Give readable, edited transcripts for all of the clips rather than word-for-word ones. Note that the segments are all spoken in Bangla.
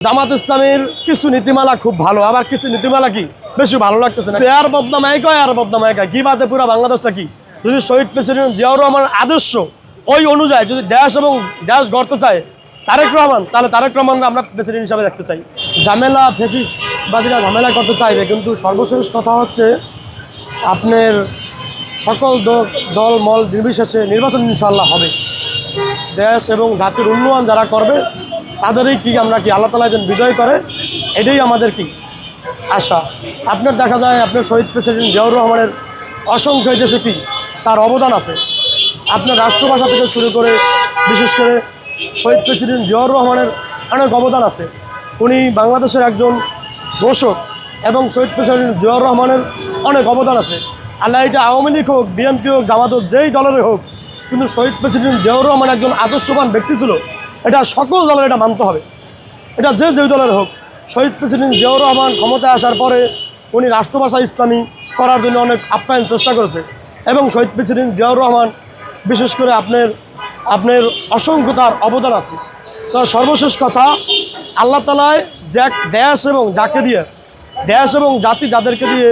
জামাত ইসলামের কিছু নীতিমালা খুব ভালো, আবার কিছু নীতিমালা কি বেশি ভালো লাগতেছে না। এর বদনাম এক হয়, আর বদনাম এক হয়। গিবাতে পুরো বাংলাদেশটা কি, যদি শহীদ প্রেসিডেন্ট জিয়াউর রহমানের আদর্শ ওই অনুযায়ী যদি দেশ এবং দেশ গড়তে চায় তারেক রহমান, তাহলে তারেক রহমানরা আমরা প্রেসিডেন্ট হিসাবে দেখতে চাই। ঝামেলা ফেসিসবাদীরা ঝামেলা করতে চাইবে, কিন্তু সর্বশেষ কথা হচ্ছে আপনার সকল দল মল নির্বিশেষে নির্বাচন ইনশাআল্লাহ হবে। দেশ এবং জাতির উন্নয়ন যারা করবে তাদেরই কি আমরা কি আল্লাহ তাআলা যেন বিজয় করে, এটাই আমাদের কি আশা। আপনার দেখা যায় আপনার শহীদ প্রেসিডেন্ট জিয়াউর রহমানের অসংখ্য দেশে কি তার অবদান আছে। আপনার রাষ্ট্রভাষা থেকে শুরু করে বিশেষ করে শহীদ প্রেসিডেন্ট জিয়াউর রহমানের অনেক অবদান আছে। উনি বাংলাদেশের একজন ঘোষক এবং শহীদ প্রেসিডেন্ট জিয়াউর রহমানের অনেক অবদান আছে। আল্লাহ এটা আওয়ামী লীগ হোক, বিএনপি হোক, জামাত হোক, যেই দলের হোক, কিন্তু শহীদ প্রেসিডেন্ট জিয়াউর রহমান একজন আদর্শবান ব্যক্তি ছিল। এটা সকল দলের এটা মানতে হবে, এটা যেই দলের হোক। শহীদ প্রেসিডেন্ট জিয়াউর রহমান ক্ষমতায় আসার পরে উনি রাষ্ট্রভাষা ইসলামী করার জন্য অনেক আপ্যায়ন চেষ্টা করেছে এবং শহীদ প্রেসিডেন্ট জিয়াউর রহমান বিশেষ করে আপনার অসংখ্য তার অবদান আছে। তো সর্বশেষ কথা, আল্লাহ তাআলায় দেশ এবং যাকে দিয়ে, দেশ এবং জাতি যাদেরকে দিয়ে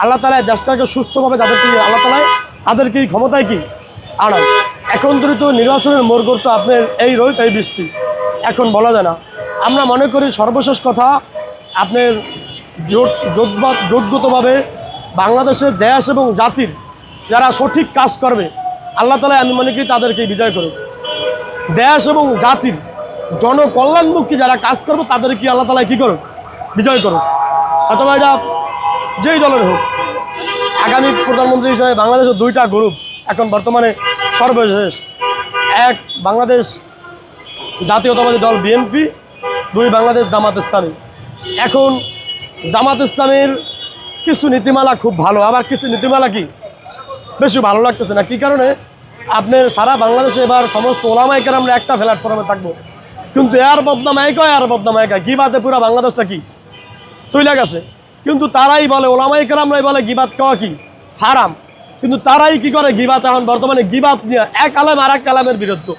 আল্লাহ তাআলা দেশটাকে সুস্থভাবে যাদেরকে দিয়ে আল্লাহ তাআলা তাদেরকে ক্ষমতায় কি আনান। এখন দ্রুত নির্বাচনের মোড় করতে আপনার এই রোদ এই বৃষ্টি এখন বলা যায় না। আমরা মনে করি সর্বশেষ কথা আপনার যোগ্যতভাবে বাংলাদেশের দেশ এবং জাতির যারা সঠিক কাজ করবে আল্লাহ তাআলা আমি মনে করি তাদেরকেই বিজয় করুক। দেশ এবং জাতির জনকল্যাণমুখী যারা কাজ করবে তাদেরকে আল্লাহ তাআলা কী করুক, বিজয় করুক। অথবা এটা যেই দলের হোক। আগামী প্রধানমন্ত্রী হিসাবে বাংলাদেশের দুইটা গ্রুপ এখন বর্তমানে সর্বশেষ, এক বাংলাদেশ জাতীয়তাবাদী দল বিএনপি, দুই বাংলাদেশ জামাত ইসলামী। এখন জামাত ইসলামের কিছু নীতিমালা খুব ভালো, আবার কিছু নীতিমালা কি বেশি ভালো লাগতেছে না। কী কারণে আপনার সারা বাংলাদেশে এবার সমস্ত ওলামায়ে কেরামরা একটা প্ল্যাটফর্মে থাকবো, কিন্তু এর বদনাম এক হয়, আর বদনাম এক হয়। গিবাতে পুরো বাংলাদেশটা কি চলে গেছে, কিন্তু তারাই বলে, ওলামায়ে কেরামরাই বলে গিবাত খাওয়া কি হারাম, কিন্তু তারাই কি করে গিবাত এখন বর্তমানে গিবাত নিয়ে এক আলেম আর এক আলেমের বিরুদ্ধে,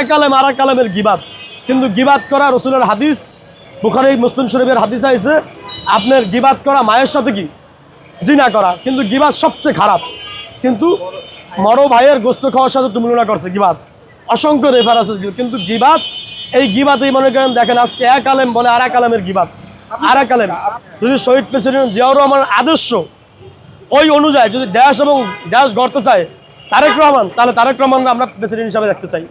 এক আলেম আর এক আলেমের গিবাত। কিন্তু গিবাত করা রসুলের হাদিস, বুখারী মুসলিম শরীফের হাদিস আছে আপনার গিবাত করা মায়ের সাথে কি জিনা করা, কিন্তু গিবাত সবচেয়ে খারাপ। কিন্তু মরো ভাইয়ের গোস্ত খাওয়ার সাথে তুলনা করছে গিবাত, অসংখ্য রেফারেন্স। কিন্তু গিবাত এই গিবাতেই মনে করেন দেখেন আজকে এক আলেম বলে আর এক আলেমের গিবাত, আর এক আলেম। যদি শহীদ প্রেসিডেন্ট জিয়াউর রহমানের আদর্শ ওই অনুযায়ী যদি দেশ এবং দেশ গড়তে চায় তারেক রহমান, তাহলে তারেক রহমানরা আমরা প্রেসিডেন্ট হিসাবে দেখতে চাই।